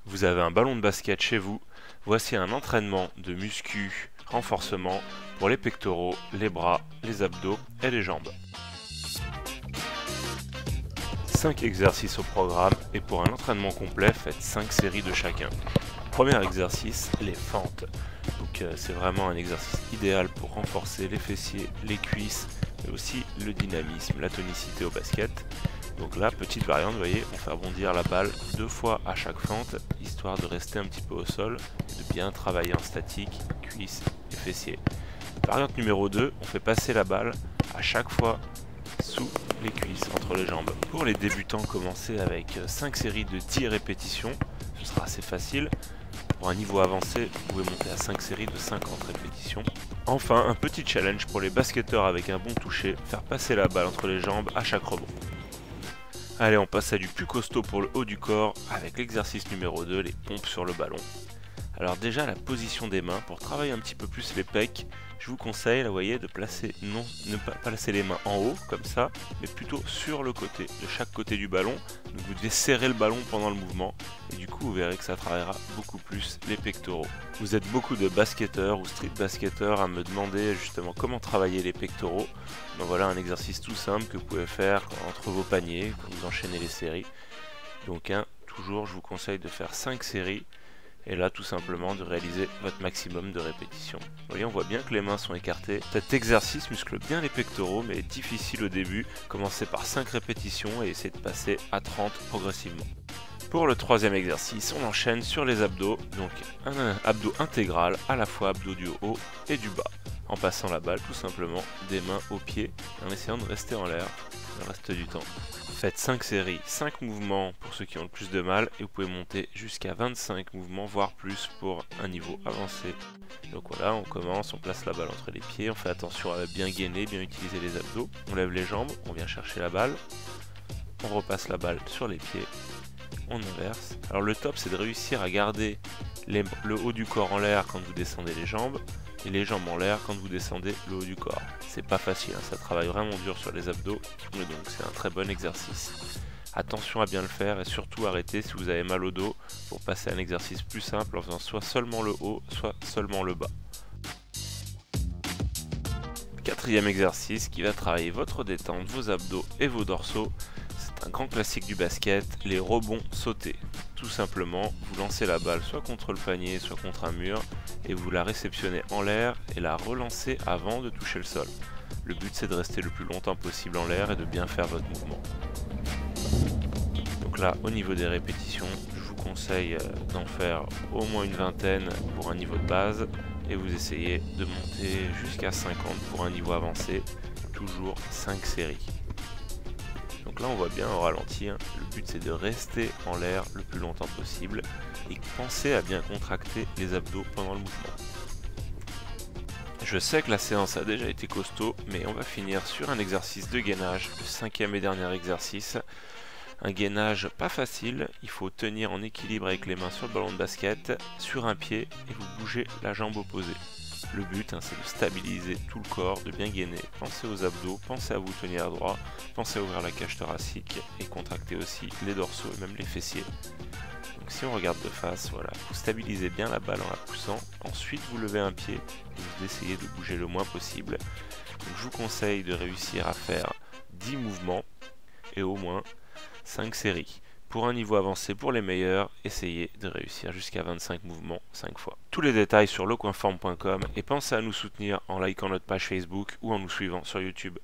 Vous avez un ballon de basket chez vous, voici un entraînement de muscu renforcement pour les pectoraux, les bras, les abdos et les jambes. 5 exercices au programme et pour un entraînement complet, faites 5 séries de chacun. Premier exercice, les fentes. Donc c'est vraiment un exercice idéal pour renforcer les fessiers, les cuisses, mais aussi le dynamisme, la tonicité au basket. Donc là, petite variante, vous voyez, on fait rebondir la balle 2 fois à chaque fente, histoire de rester un petit peu au sol et de bien travailler en statique, cuisses et fessiers. Variante numéro 2, on fait passer la balle à chaque fois sous les cuisses, entre les jambes. Pour les débutants, commencez avec 5 séries de 10 répétitions, ce sera assez facile. Pour un niveau avancé, vous pouvez monter à 5 séries de 50 répétitions. Enfin, un petit challenge pour les basketteurs avec un bon toucher, faire passer la balle entre les jambes à chaque rebond. Allez, on passe à du plus costaud pour le haut du corps avec l'exercice numéro 2, les pompes sur le ballon. Alors déjà, la position des mains, pour travailler un petit peu plus les pecs, je vous conseille, là, vous voyez, de placer, ne pas placer les mains en haut, comme ça, mais plutôt sur le côté, de chaque côté du ballon. Donc vous devez serrer le ballon pendant le mouvement, et du coup, vous verrez que ça travaillera beaucoup plus les pectoraux. Vous êtes beaucoup de basketteurs ou street basketteurs à me demander justement comment travailler les pectoraux. Donc voilà un exercice tout simple que vous pouvez faire entre vos paniers, quand vous enchaînez les séries. Donc toujours, je vous conseille de faire 5 séries. Et là, tout simplement, de réaliser votre maximum de répétitions. Vous voyez, on voit bien que les mains sont écartées. Cet exercice muscle bien les pectoraux, mais est difficile au début. Commencez par 5 répétitions et essayez de passer à 30 progressivement. Pour le troisième exercice, on enchaîne sur les abdos. Donc, un abdos intégral, à la fois abdos du haut et du bas. En passant la balle, tout simplement, des mains aux pieds, et en essayant de rester en l'air le reste du temps. Faites 5 séries, 5 mouvements pour ceux qui ont le plus de mal et vous pouvez monter jusqu'à 25 mouvements, voire plus pour un niveau avancé. Donc voilà, on commence, on place la balle entre les pieds, on fait attention à bien gainer, bien utiliser les abdos. On lève les jambes, on vient chercher la balle, on repasse la balle sur les pieds, on inverse. Alors le top, c'est de réussir à garder le haut du corps en l'air quand vous descendez les jambes et les jambes en l'air quand vous descendez le haut du corps. C'est pas facile, hein, ça travaille vraiment dur sur les abdos, mais donc c'est un très bon exercice. Attention à bien le faire et surtout arrêtez si vous avez mal au dos pour passer à un exercice plus simple en faisant soit seulement le haut, soit seulement le bas. Quatrième exercice qui va travailler votre détente, vos abdos et vos dorsaux. C'est un grand classique du basket, les rebonds sautés. Tout simplement, vous lancez la balle soit contre le panier, soit contre un mur, et vous la réceptionnez en l'air et la relancez avant de toucher le sol. Le but, c'est de rester le plus longtemps possible en l'air et de bien faire votre mouvement. Donc là, au niveau des répétitions, je vous conseille d'en faire au moins une vingtaine pour un niveau de base, et vous essayez de monter jusqu'à 50 pour un niveau avancé, toujours 5 séries. Donc là on voit bien au ralenti, hein, le but c'est de rester en l'air le plus longtemps possible et pensez à bien contracter les abdos pendant le mouvement. Je sais que la séance a déjà été costaud, mais on va finir sur un exercice de gainage, le cinquième et dernier exercice. Un gainage pas facile, il faut tenir en équilibre avec les mains sur le ballon de basket, sur un pied et vous bougez la jambe opposée. Le but, c'est de stabiliser tout le corps, de bien gainer. Pensez aux abdos, pensez à vous tenir droit, pensez à ouvrir la cage thoracique et contracter aussi les dorsaux et même les fessiers. Donc si on regarde de face, voilà, vous stabilisez bien la balle en la poussant. Ensuite, vous levez un pied et vous essayez de bouger le moins possible. Donc je vous conseille de réussir à faire 10 mouvements et au moins 5 séries. Pour un niveau avancé pour les meilleurs, essayez de réussir jusqu'à 25 mouvements 5 fois. Tous les détails sur lecoinform.com et pensez à nous soutenir en likant notre page Facebook ou en nous suivant sur YouTube.